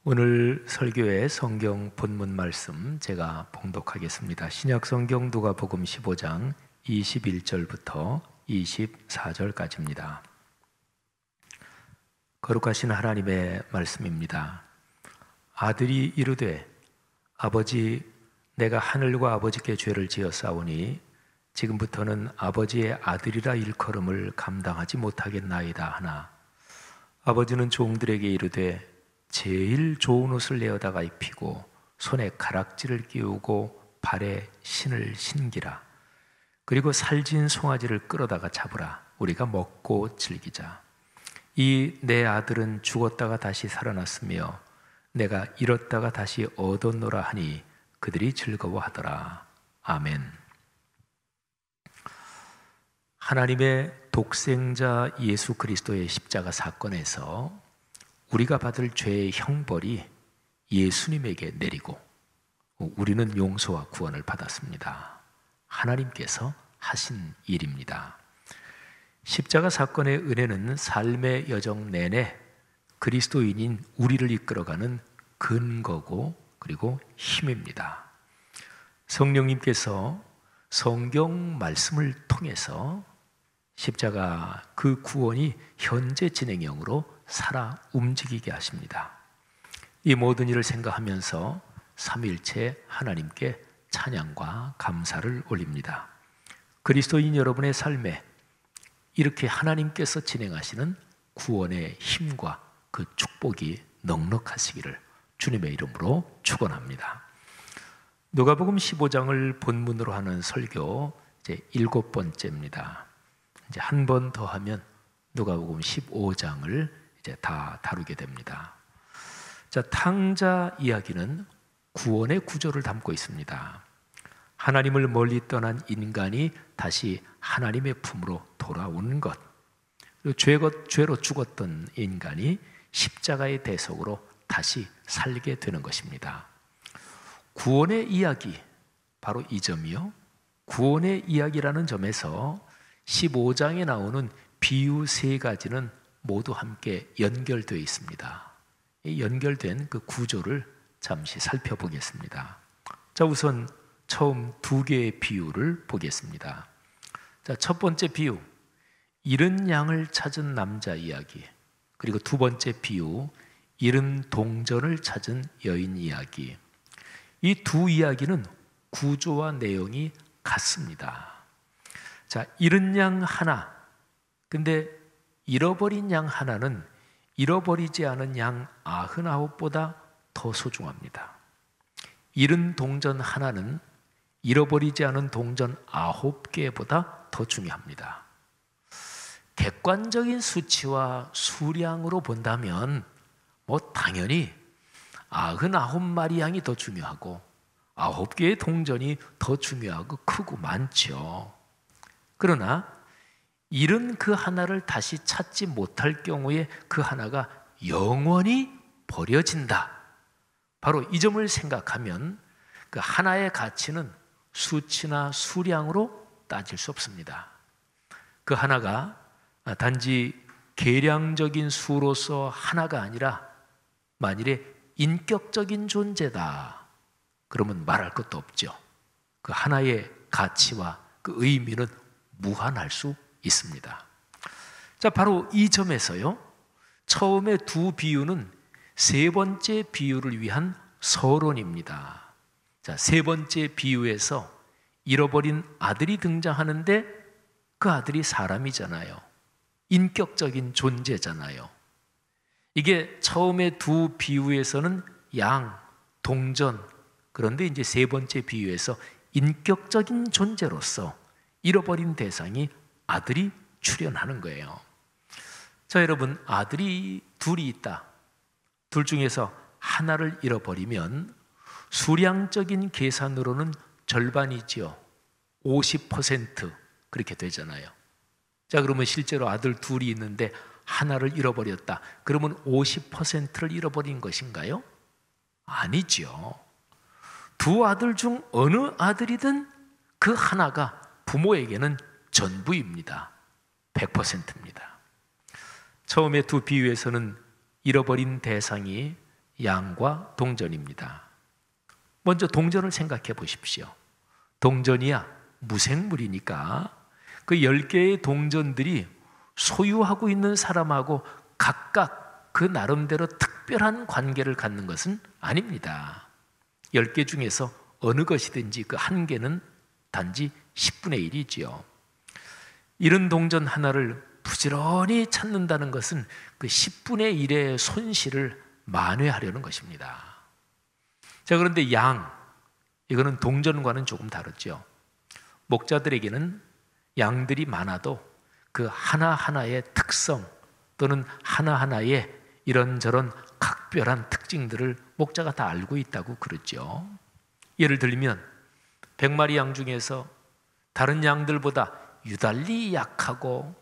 오늘 설교의 성경 본문 말씀 제가 봉독하겠습니다. 신약 성경 누가복음 15장 21절부터 24절까지입니다. 거룩하신 하나님의 말씀입니다. 아들이 이르되 아버지, 내가 하늘과 아버지께 죄를 지었사오니 지금부터는 아버지의 아들이라 일컬음을 감당하지 못하겠나이다 하나, 아버지는 종들에게 이르되 제일 좋은 옷을 내어다가 입히고 손에 가락지를 끼우고 발에 신을 신기라. 그리고 살진 송아지를 끌어다가 잡으라. 우리가 먹고 즐기자. 이 내 아들은 죽었다가 다시 살아났으며 내가 잃었다가 다시 얻었노라 하니 그들이 즐거워하더라. 아멘. 하나님의 독생자 예수 그리스도의 십자가 사건에서 우리가 받을 죄의 형벌이 예수님에게 내리고 우리는 용서와 구원을 받았습니다. 하나님께서 하신 일입니다. 십자가 사건의 은혜는 삶의 여정 내내 그리스도인인 우리를 이끌어가는 근거고 그리고 힘입니다. 성령님께서 성경 말씀을 통해서 십자가 그 구원이 현재 진행형으로 살아 움직이게 하십니다. 이 모든 일을 생각하면서 삼위일체 하나님께 찬양과 감사를 올립니다. 그리스도인 여러분의 삶에 이렇게 하나님께서 진행하시는 구원의 힘과 그 축복이 넉넉하시기를 주님의 이름으로 축원합니다. 누가복음 15장을 본문으로 하는 설교 이제 7번째입니다. 이제 한 번 더 하면 누가복음 15장을 이제 다 다루게 됩니다. 자, 탕자 이야기는 구원의 구조를 담고 있습니다. 하나님을 멀리 떠난 인간이 다시 하나님의 품으로 돌아오는 것, 그리고 죄로 죽었던 인간이 십자가의 대속으로 다시 살게 되는 것입니다. 구원의 이야기, 바로 이 점이요. 구원의 이야기라는 점에서 15장에 나오는 비유 3가지는 모두 함께 연결되어 있습니다. 이 연결된 그 구조를 잠시 살펴보겠습니다. 자, 우선 처음 2개의 비유를 보겠습니다. 자, 첫 번째 비유, 잃은 양을 찾은 남자 이야기. 그리고 두 번째 비유, 잃은 동전을 찾은 여인 이야기. 이 두 이야기는 구조와 내용이 같습니다. 자, 잃은 양 하나, 근데 잃어버린 양 하나는 잃어버리지 않은 양 99보다 더 소중합니다. 잃은 동전 하나는 잃어버리지 않은 동전 9개보다 더 중요합니다. 객관적인 수치와 수량으로 본다면 당연히 99마리 양이 더 중요하고 9개의 동전이 더 중요하고 크고 많죠. 그러나 잃은 그 하나를 다시 찾지 못할 경우에 그 하나가 영원히 버려진다. 바로 이 점을 생각하면 그 하나의 가치는 수치나 수량으로 따질 수 없습니다. 그 하나가 단지 계량적인 수로서 하나가 아니라 만일에 인격적인 존재다, 그러면 말할 것도 없죠. 그 하나의 가치와 그 의미는 무한할 수 있습니다. 자, 바로 이 점에서요, 처음에 두 비유는 세 번째 비유를 위한 서론입니다. 자, 세 번째 비유에서 잃어버린 아들이 등장하는데 그 아들이 사람이잖아요. 인격적인 존재잖아요. 이게 처음에 두 비유에서는 양, 동전, 그런데 이제 세 번째 비유에서 인격적인 존재로서 잃어버린 대상이 아들이 출현하는 거예요. 자, 여러분, 아들이 둘이 있다. 둘 중에서 하나를 잃어버리면 수량적인 계산으로는 절반이지요. 50% 그렇게 되잖아요. 자, 그러면 실제로 아들 둘이 있는데 하나를 잃어버렸다. 그러면 50%를 잃어버린 것인가요? 아니죠. 두 아들 중 어느 아들이든 그 하나가 부모에게는 전부입니다. 100%입니다. 처음에 두 비유에서는 잃어버린 대상이 양과 동전입니다. 먼저 동전을 생각해 보십시오. 동전이야 무생물이니까 그 10개의 동전들이 소유하고 있는 사람하고 각각 그 나름대로 특별한 관계를 갖는 것은 아닙니다. 10개 중에서 어느 것이든지 그 한 개는 단지 10분의 1이지요. 이런 동전 하나를 부지런히 찾는다는 것은 그 10분의 1의 손실을 만회하려는 것입니다. 자, 그런데 양, 이거는 동전과는 조금 다르죠. 목자들에게는 양들이 많아도 그 하나하나의 특성 또는 하나하나의 이런저런 각별한 특징들을 목자가 다 알고 있다고 그러죠. 예를 들면 100마리 양 중에서 다른 양들보다 유달리 약하고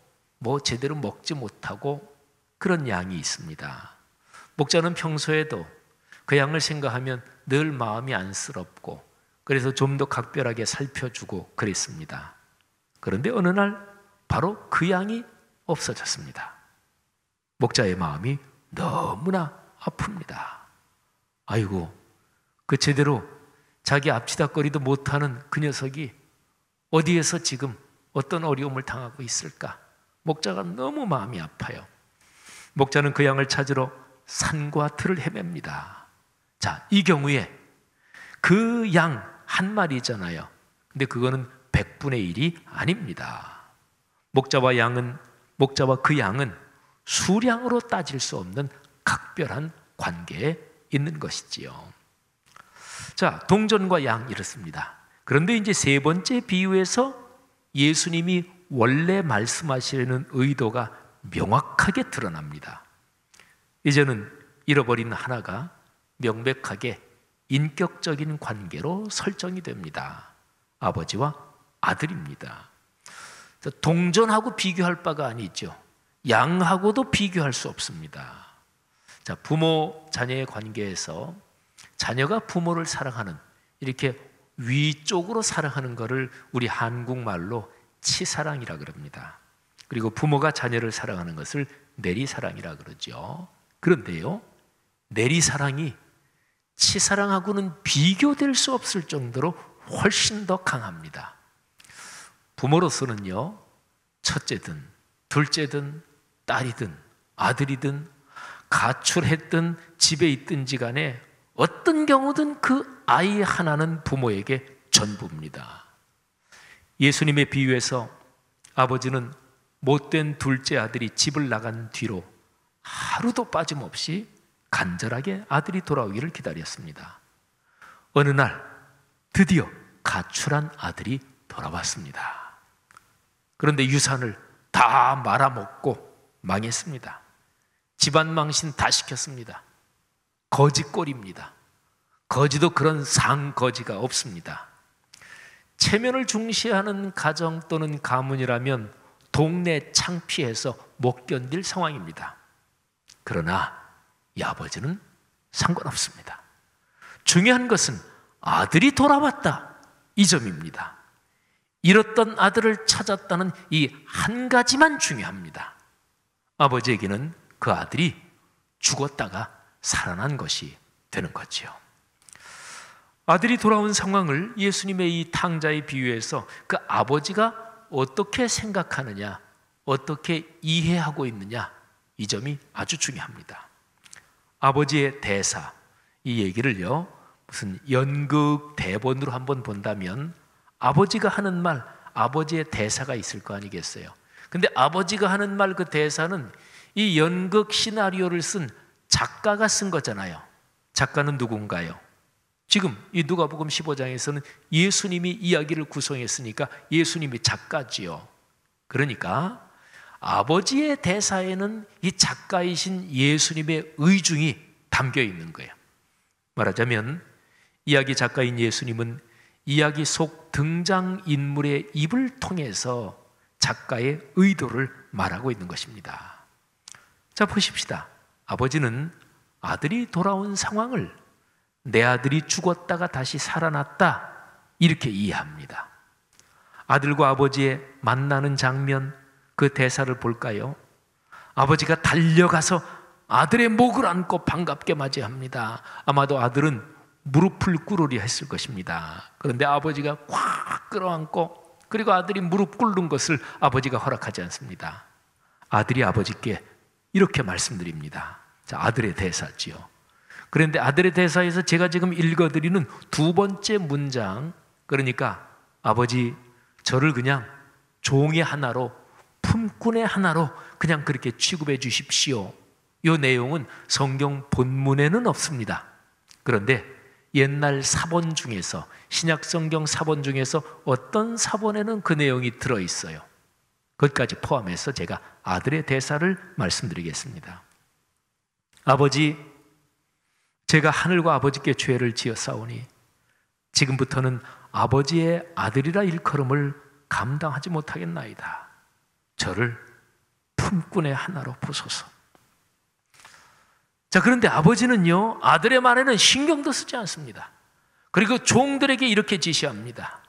제대로 먹지 못하고 그런 양이 있습니다. 목자는 평소에도 그 양을 생각하면 늘 마음이 안쓰럽고 그래서 좀 더 각별하게 살펴주고 그랬습니다. 그런데 어느 날 바로 그 양이 없어졌습니다. 목자의 마음이 너무나 아픕니다. 아이고, 그 제대로 자기 앞치다거리도 못하는 그 녀석이 어디에서 지금 어떤 어려움을 당하고 있을까? 목자가 너무 마음이 아파요. 목자는 그 양을 찾으러 산과 들을 헤맵니다. 자, 이 경우에 그 양 한 마리잖아요. 근데 그거는 100분의 1이 아닙니다. 목자와 그 양은 수량으로 따질 수 없는 각별한 관계에 있는 것이지요. 자, 동전과 양 이렇습니다. 그런데 이제 세 번째 비유에서 예수님이 원래 말씀하시려는 의도가 명확하게 드러납니다. 이제는 잃어버린 하나가 명백하게 인격적인 관계로 설정이 됩니다. 아버지와 아들입니다. 동전하고 비교할 바가 아니죠. 양하고도 비교할 수 없습니다. 자, 부모 자녀의 관계에서 자녀가 부모를 사랑하는, 이렇게 위쪽으로 사랑하는 것을 우리 한국말로 치사랑이라 그럽니다. 그리고 부모가 자녀를 사랑하는 것을 내리사랑이라 그러죠. 그런데요, 내리사랑이 치사랑하고는 비교될 수 없을 정도로 훨씬 더 강합니다. 부모로서는요, 첫째든 둘째든 딸이든 아들이든 가출했든 집에 있든지 간에 어떤 경우든 그 아이 하나는 부모에게 전부입니다. 예수님의 비유에서 아버지는 못된 둘째 아들이 집을 나간 뒤로 하루도 빠짐없이 간절하게 아들이 돌아오기를 기다렸습니다. 어느 날 드디어 가출한 아들이 돌아왔습니다. 그런데 유산을 다 말아먹고 망했습니다. 집안 망신 다 시켰습니다. 거지꼴입니다. 거지도 그런 상거지가 없습니다. 체면을 중시하는 가정 또는 가문이라면 동네 창피해서 못 견딜 상황입니다. 그러나 이 아버지는 상관없습니다. 중요한 것은 아들이 돌아왔다, 이 점입니다. 잃었던 아들을 찾았다는 이 한 가지만 중요합니다. 아버지에게는 그 아들이 죽었다가 살아난 것이 되는 거지요. 아들이 돌아온 상황을 예수님의 이 탕자의 비유에서 그 아버지가 어떻게 생각하느냐, 어떻게 이해하고 있느냐, 이 점이 아주 중요합니다. 아버지의 대사, 이 얘기를요, 무슨 연극 대본으로 한번 본다면 아버지가 하는 말, 아버지의 대사가 있을 거 아니겠어요. 근데 아버지가 하는 말, 그 대사는 이 연극 시나리오를 쓴 작가가 쓴 거잖아요. 작가는 누군가요? 지금 이 누가복음 15장에서는 예수님이 이야기를 구성했으니까 예수님이 작가지요. 그러니까 아버지의 대사에는 이 작가이신 예수님의 의중이 담겨 있는 거예요. 말하자면 이야기 작가인 예수님은 이야기 속 등장인물의 입을 통해서 작가의 의도를 말하고 있는 것입니다. 자, 보십시다. 아버지는 아들이 돌아온 상황을 내 아들이 죽었다가 다시 살아났다, 이렇게 이해합니다. 아들과 아버지의 만나는 장면, 그 대사를 볼까요? 아버지가 달려가서 아들의 목을 안고 반갑게 맞이합니다. 아마도 아들은 무릎을 꿇으려 했을 것입니다. 그런데 아버지가 꽉 끌어안고, 그리고 아들이 무릎 꿇는 것을 아버지가 허락하지 않습니다. 아들이 아버지께 이렇게 말씀드립니다. 자, 아들의 대사지요. 그런데 아들의 대사에서 제가 지금 읽어드리는 두 번째 문장, 그러니까 아버지, 저를 그냥 종의 하나로, 품꾼의 하나로 그냥 그렇게 취급해 주십시오. 이 내용은 성경 본문에는 없습니다. 그런데 옛날 사본 중에서, 신약 성경 사본 중에서 어떤 사본에는 그 내용이 들어있어요. 그것까지 포함해서 제가 아들의 대사를 말씀드리겠습니다. 아버지, 제가 하늘과 아버지께 죄를 지었사오니 지금부터는 아버지의 아들이라 일컬음을 감당하지 못하겠나이다. 저를 품꾼의 하나로 보소서. 자, 그런데 아버지는요, 아들의 말에는 신경도 쓰지 않습니다. 그리고 종들에게 이렇게 지시합니다.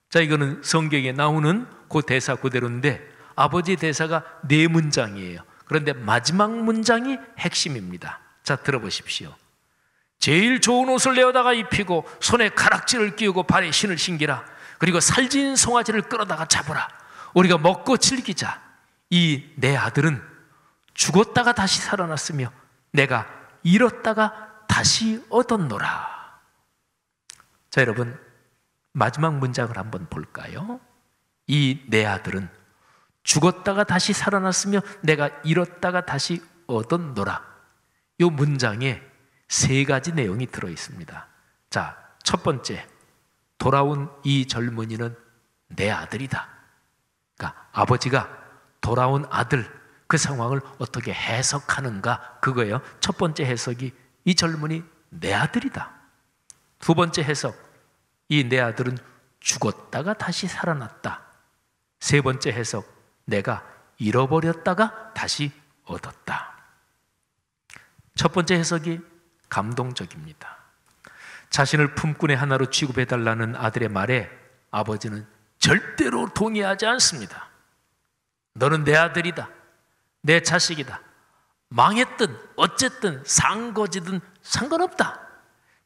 자, 이거는 성경에 나오는 그 대사 그대로인데 아버지의 대사가 4문장이에요. 그런데 마지막 문장이 핵심입니다. 자, 들어보십시오. 제일 좋은 옷을 내어다가 입히고 손에 가락지를 끼우고 발에 신을 신기라. 그리고 살진 송아지를 끌어다가 잡으라. 우리가 먹고 즐기자. 이 내 아들은 죽었다가 다시 살아났으며 내가 잃었다가 다시 얻었노라. 자, 여러분, 마지막 문장을 한번 볼까요? 이 내 아들은 죽었다가 다시 살아났으며 내가 잃었다가 다시 얻었노라. 이 문장에 3가지 내용이 들어있습니다. 자, 첫 번째, 돌아온 이 젊은이는 내 아들이다. 그러니까 아버지가 돌아온 아들, 그 상황을 어떻게 해석하는가, 그거예요. 첫 번째 해석이 이 젊은이 내 아들이다. 두 번째 해석, 이 내 아들은 죽었다가 다시 살아났다. 세 번째 해석, 내가 잃어버렸다가 다시 얻었다. 첫 번째 해석이 감동적입니다. 자신을 품꾼의 하나로 취급해달라는 아들의 말에 아버지는 절대로 동의하지 않습니다. 너는 내 아들이다. 내 자식이다. 망했든 어쨌든 상거지든 상관없다.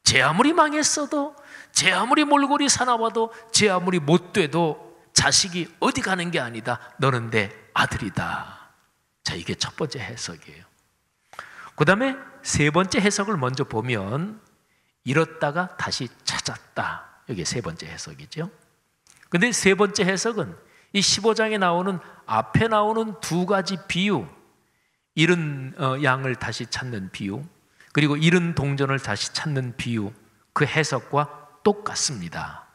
쟤 아무리 망했어도, 쟤 아무리 몰골이 사나워도, 쟤 아무리 못돼도 자식이 어디 가는 게 아니다. 너는 내 아들이다. 자, 이게 첫 번째 해석이에요. 그 다음에 세 번째 해석을 먼저 보면 잃었다가 다시 찾았다. 이게 세 번째 해석이죠. 근데 세 번째 해석은 이 15장에 나오는, 앞에 나오는 2가지 비유, 잃은 양을 다시 찾는 비유, 그리고 잃은 동전을 다시 찾는 비유, 그 해석과 똑같습니다.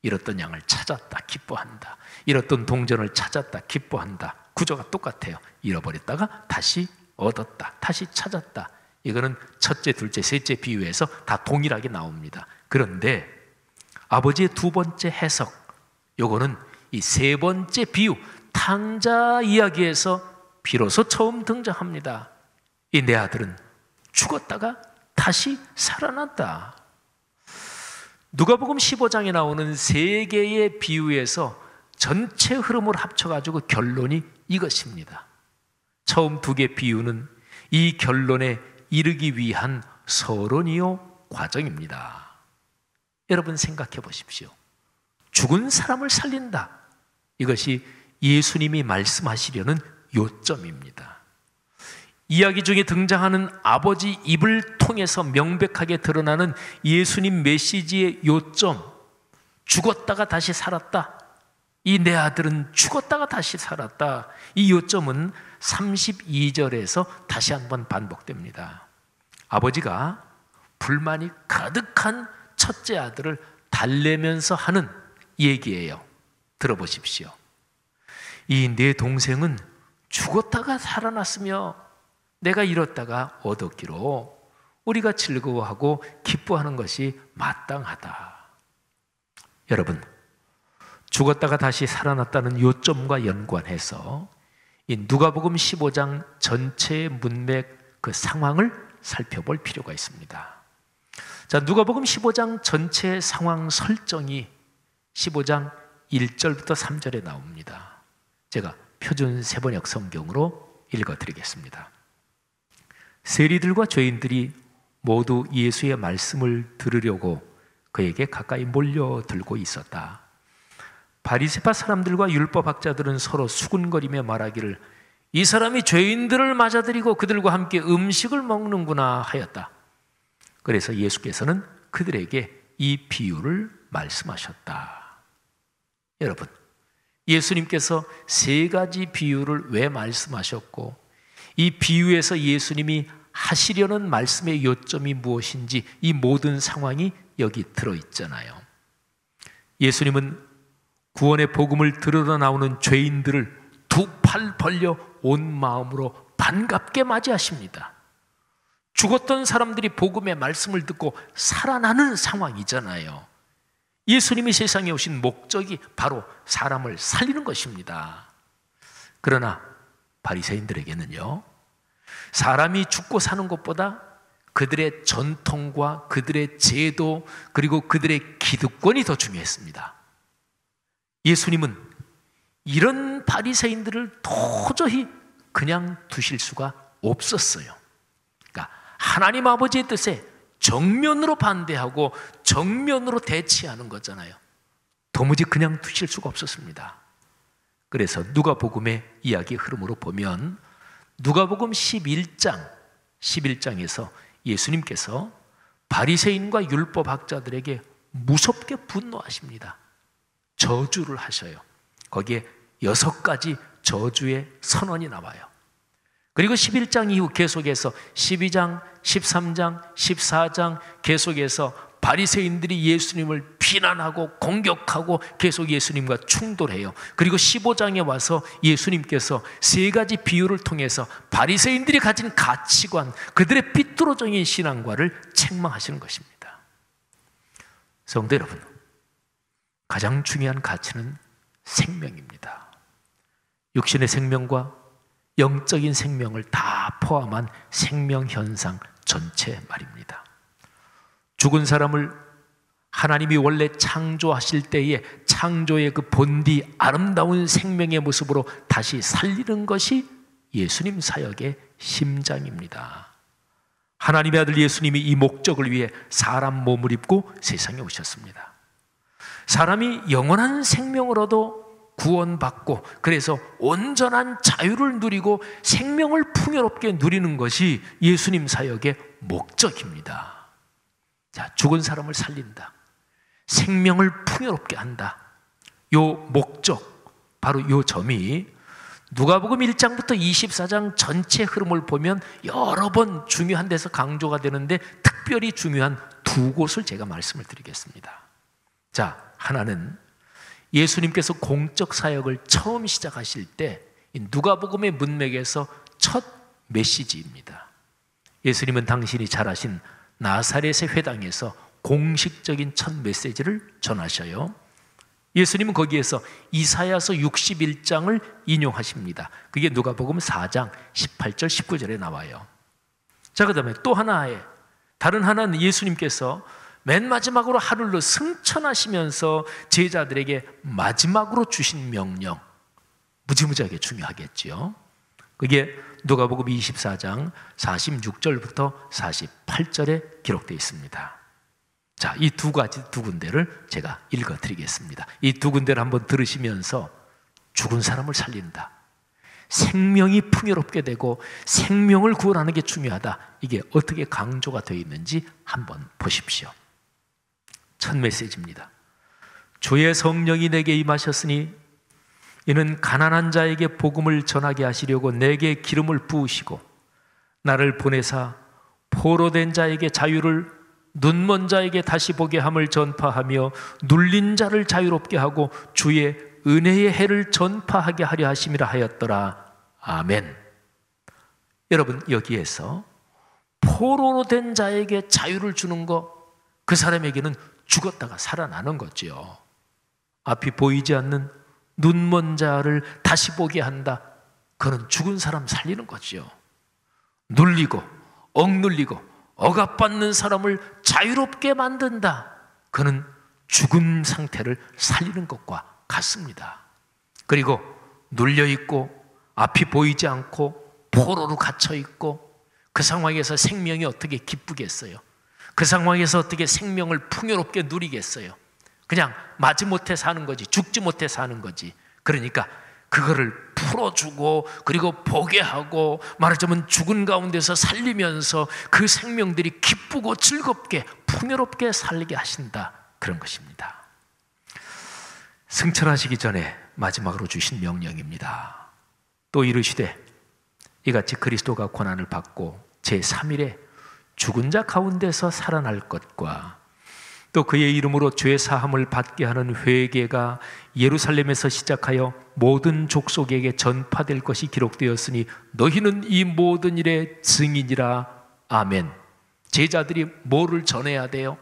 잃었던 양을 찾았다, 기뻐한다. 잃었던 동전을 찾았다, 기뻐한다. 구조가 똑같아요. 잃어버렸다가 다시 얻었다, 다시 찾았다. 이거는 첫째, 둘째, 셋째 비유에서 다 동일하게 나옵니다. 그런데 아버지의 2번째 해석, 요거는 이 3번째 비유, 탕자 이야기에서 비로소 처음 등장합니다. 이 내 아들은 죽었다가 다시 살아났다. 누가복음 15장에 나오는 3개의 비유에서 전체 흐름을 합쳐가지고 결론이 이것입니다. 처음 2개 비유는 이 결론에 이르기 위한 서론이요 과정입니다. 여러분 생각해 보십시오. 죽은 사람을 살린다. 이것이 예수님이 말씀하시려는 요점입니다. 이야기 중에 등장하는 아버지 입을 통해서 명백하게 드러나는 예수님 메시지의 요점, 죽었다가 다시 살았다. 이 내 아들은 죽었다가 다시 살았다. 이 요점은 32절에서 다시 한번 반복됩니다. 아버지가 불만이 가득한 첫째 아들을 달래면서 하는 얘기예요. 들어보십시오. 이 내 동생은 죽었다가 살아났으며 내가 잃었다가 얻었기로 우리가 즐거워하고 기뻐하는 것이 마땅하다. 여러분, 죽었다가 다시 살아났다는 요점과 연관해서 이 누가복음 15장 전체의 문맥, 그 상황을 살펴볼 필요가 있습니다. 자, 누가복음 15장 전체의 상황 설정이 15장 1절부터 3절에 나옵니다. 제가 표준 세번역 성경으로 읽어드리겠습니다. 세리들과 죄인들이 모두 예수의 말씀을 들으려고 그에게 가까이 몰려들고 있었다. 바리새파 사람들과 율법학자들은 서로 수군거리며 말하기를 이 사람이 죄인들을 맞아들이고 그들과 함께 음식을 먹는구나 하였다. 그래서 예수께서는 그들에게 이 비유를 말씀하셨다. 여러분, 예수님께서 세 가지 비유를 왜 말씀하셨고 이 비유에서 예수님이 하시려는 말씀의 요점이 무엇인지 이 모든 상황이 여기 들어있잖아요. 예수님은 구원의 복음을 들으러 나오는 죄인들을 두 팔 벌려 온 마음으로 반갑게 맞이하십니다. 죽었던 사람들이 복음의 말씀을 듣고 살아나는 상황이잖아요. 예수님이 세상에 오신 목적이 바로 사람을 살리는 것입니다. 그러나 바리새인들에게는요, 사람이 죽고 사는 것보다 그들의 전통과 그들의 제도 그리고 그들의 기득권이 더 중요했습니다. 예수님은 이런 바리새인들을 도저히 그냥 두실 수가 없었어요. 그러니까 하나님 아버지의 뜻에 정면으로 반대하고 정면으로 대치하는 거잖아요. 도무지 그냥 두실 수가 없었습니다. 그래서 누가복음의 이야기 흐름으로 보면 누가복음 11장에서 예수님께서 바리새인과 율법학자들에게 무섭게 분노하십니다. 저주를 하셔요. 거기에 6가지 저주의 선언이 나와요. 그리고 11장 이후 계속해서 12장, 13장, 14장 계속해서 바리새인들이 예수님을 비난하고 공격하고 계속 예수님과 충돌해요. 그리고 15장에 와서 예수님께서 세 가지 비유를 통해서 바리새인들이 가진 가치관, 그들의 삐뚤어진 신앙과를 책망하시는 것입니다. 성도 여러분, 가장 중요한 가치는 생명입니다. 육신의 생명과 영적인 생명을 다 포함한 생명 현상 전체 말입니다. 죽은 사람을 하나님이 원래 창조하실 때에 창조의 그 본디 아름다운 생명의 모습으로 다시 살리는 것이 예수님 사역의 심장입니다. 하나님의 아들 예수님이 이 목적을 위해 사람 몸을 입고 세상에 오셨습니다. 사람이 영원한 생명을 얻어 구원받고 그래서 온전한 자유를 누리고 생명을 풍요롭게 누리는 것이 예수님 사역의 목적입니다. 자, 죽은 사람을 살린다. 생명을 풍요롭게 한다. 요 목적, 바로 요 점이 누가복음 1장부터 24장 전체 흐름을 보면 여러 번 중요한 데서 강조가 되는데 특별히 중요한 두 곳을 제가 말씀을 드리겠습니다. 자, 하나는 예수님께서 공적 사역을 처음 시작하실 때 누가복음의 문맥에서 첫 메시지입니다. 예수님은 당신이 잘 아신 나사렛의 회당에서 공식적인 첫 메시지를 전하셔요. 예수님은 거기에서 이사야서 61장을 인용하십니다. 그게 누가복음 4장 18절 19절에 나와요. 자, 그 다음에 또 하나의 다른 하나는 예수님께서 맨 마지막으로 하늘로 승천하시면서 제자들에게 마지막으로 주신 명령, 무지무지하게 중요하겠지요. 그게 누가복음 24장 46절부터 48절에 기록되어 있습니다. 자, 이 두 군데를 제가 읽어드리겠습니다. 이 두 군데를 한번 들으시면서 죽은 사람을 살린다, 생명이 풍요롭게 되고 생명을 구원하는 게 중요하다, 이게 어떻게 강조가 되어 있는지 한번 보십시오. 첫 메시지입니다. 주의 성령이 내게 임하셨으니 이는 가난한 자에게 복음을 전하게 하시려고 내게 기름을 부으시고 나를 보내사 포로된 자에게 자유를, 눈먼 자에게 다시 보게 함을 전파하며 눌린 자를 자유롭게 하고 주의 은혜의 해를 전파하게 하려 하심이라 하였더라. 아멘. 여러분, 여기에서 포로로 된 자에게 자유를 주는 것, 그 사람에게는 죽었다가 살아나는 거지요. 앞이 보이지 않는 눈먼 자를 다시 보게 한다. 그는 죽은 사람 살리는 거지요. 눌리고 억눌리고 억압받는 사람을 자유롭게 만든다. 그는 죽은 상태를 살리는 것과 같습니다. 그리고 눌려있고 앞이 보이지 않고 포로로 갇혀있고 그 상황에서 생명이 어떻게 기쁘겠어요? 그 상황에서 어떻게 생명을 풍요롭게 누리겠어요? 그냥 마지못해 사는 거지, 죽지 못해 사는 거지. 그러니까 그거를 풀어주고 그리고 보게 하고 말하자면 죽은 가운데서 살리면서 그 생명들이 기쁘고 즐겁게 풍요롭게 살게 하신다, 그런 것입니다. 승천하시기 전에 마지막으로 주신 명령입니다. 또 이르시되 이같이 그리스도가 고난을 받고 제3일에 죽은 자 가운데서 살아날 것과 또 그의 이름으로 죄 사함을 받게 하는 회개가 예루살렘에서 시작하여 모든 족속에게 전파될 것이 기록되었으니 너희는 이 모든 일의 증인이라. 아멘. 제자들이 뭐를 전해야 돼요?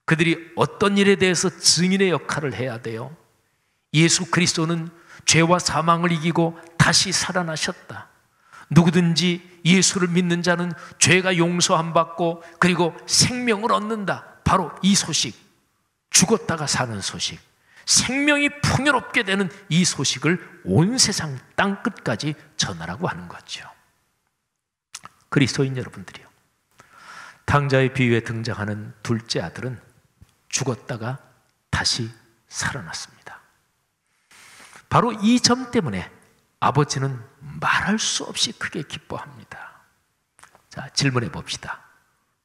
그들이 어떤 일에 대해서 증인의 역할을 해야 돼요? 예수 그리스도는 죄와 사망을 이기고 다시 살아나셨다. 누구든지 예수를 믿는 자는 죄가 용서함 받고 그리고 생명을 얻는다. 바로 이 소식, 죽었다가 사는 소식, 생명이 풍요롭게 되는 이 소식을 온 세상 땅끝까지 전하라고 하는 거죠. 그리스도인 여러분들이요, 탕자의 비유에 등장하는 둘째 아들은 죽었다가 다시 살아났습니다. 바로 이 점 때문에 아버지는 말할 수 없이 크게 기뻐합니다. 자, 질문해 봅시다.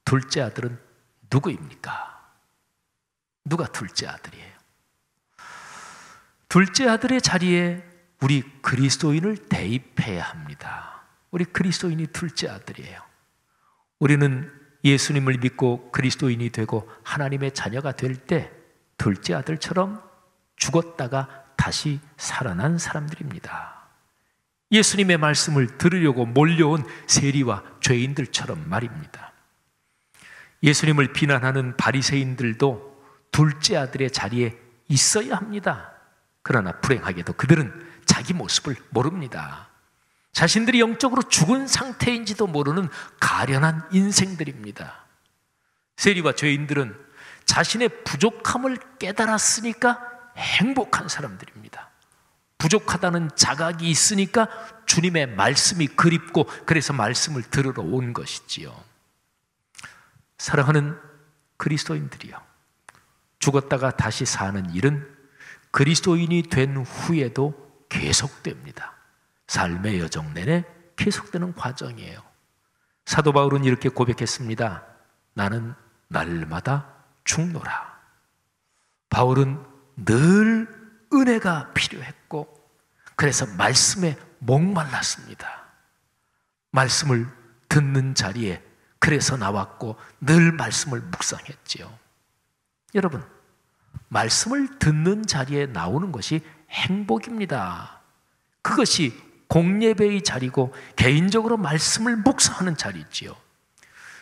둘째 아들은 누구입니까? 누가 둘째 아들이에요? 둘째 아들의 자리에 우리 그리스도인을 대입해야 합니다. 우리 그리스도인이 둘째 아들이에요. 우리는 예수님을 믿고 그리스도인이 되고 하나님의 자녀가 될 때 둘째 아들처럼 죽었다가 다시 살아난 사람들입니다. 예수님의 말씀을 들으려고 몰려온 세리와 죄인들처럼 말입니다. 예수님을 비난하는 바리새인들도 둘째 아들의 자리에 있어야 합니다. 그러나 불행하게도 그들은 자기 모습을 모릅니다. 자신들이 영적으로 죽은 상태인지도 모르는 가련한 인생들입니다. 세리와 죄인들은 자신의 부족함을 깨달았으니까 행복한 사람들입니다. 부족하다는 자각이 있으니까 주님의 말씀이 그립고 그래서 말씀을 들으러 온 것이지요. 사랑하는 그리스도인들이요, 죽었다가 다시 사는 일은 그리스도인이 된 후에도 계속됩니다. 삶의 여정 내내 계속되는 과정이에요. 사도 바울은 이렇게 고백했습니다. 나는 날마다 죽노라. 바울은 늘 은혜가 필요했고 그래서 말씀에 목말랐습니다. 말씀을 듣는 자리에 그래서 나왔고 늘 말씀을 묵상했지요. 여러분, 말씀을 듣는 자리에 나오는 것이 행복입니다. 그것이 공예배의 자리고 개인적으로 말씀을 묵상하는 자리지요.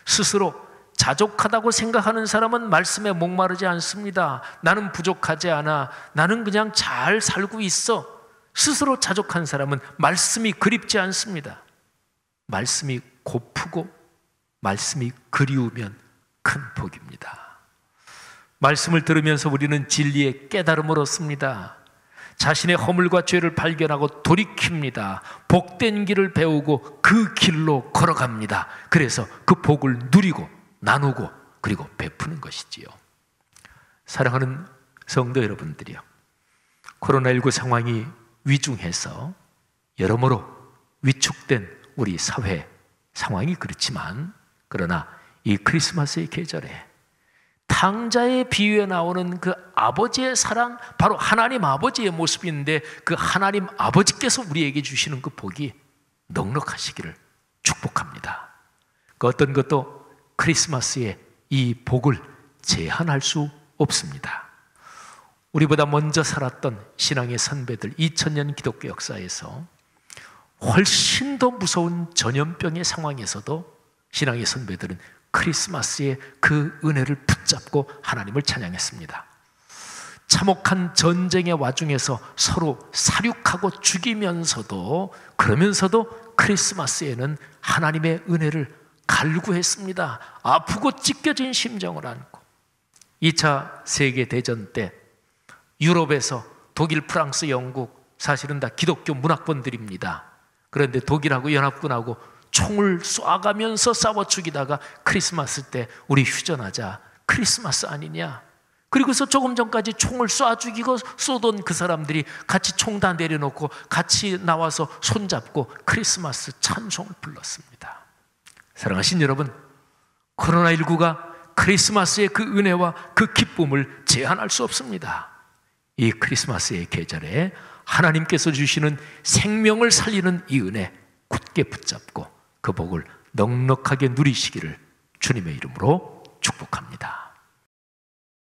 스스로 자족하다고 생각하는 사람은 말씀에 목마르지 않습니다. 나는 부족하지 않아. 나는 그냥 잘 살고 있어. 스스로 자족한 사람은 말씀이 그립지 않습니다. 말씀이 고프고 말씀이 그리우면 큰 복입니다. 말씀을 들으면서 우리는 진리의 깨달음을 얻습니다. 자신의 허물과 죄를 발견하고 돌이킵니다. 복된 길을 배우고 그 길로 걸어갑니다. 그래서 그 복을 누리고 나누고 그리고 베푸는 것이지요. 사랑하는 성도 여러분들이요, 코로나19 상황이 위중해서 여러모로 위축된 우리 사회 상황이 그렇지만, 그러나 이 크리스마스의 계절에 탕자의 비유에 나오는 그 아버지의 사랑, 바로 하나님 아버지의 모습인데 그 하나님 아버지께서 우리에게 주시는 그 복이 넉넉하시기를 축복합니다. 그 어떤 것도 크리스마스의 이 복을 제한할 수 없습니다. 우리보다 먼저 살았던 신앙의 선배들, 2000년 기독교 역사에서 훨씬 더 무서운 전염병의 상황에서도 신앙의 선배들은 크리스마스의 그 은혜를 붙잡고 하나님을 찬양했습니다. 참혹한 전쟁의 와중에서 서로 사륙하고 죽이면서도, 그러면서도 크리스마스에는 하나님의 은혜를 갈구했습니다. 아프고 찢겨진 심정을 안고 2차 세계대전 때 유럽에서 독일, 프랑스, 영국, 사실은 다 기독교 문화권들입니다. 그런데 독일하고 연합군하고 총을 쏴가면서 싸워 죽이다가 크리스마스 때 우리 휴전하자, 크리스마스 아니냐? 그리고서 조금 전까지 총을 쏴 죽이고 쏘던 그 사람들이 같이 총 다 내려놓고 같이 나와서 손잡고 크리스마스 찬송을 불렀습니다. 사랑하신 여러분, 코로나19가 크리스마스의 그 은혜와 그 기쁨을 제한할 수 없습니다. 이 크리스마스의 계절에 하나님께서 주시는 생명을 살리는 이 은혜 굳게 붙잡고 그 복을 넉넉하게 누리시기를 주님의 이름으로 축복합니다.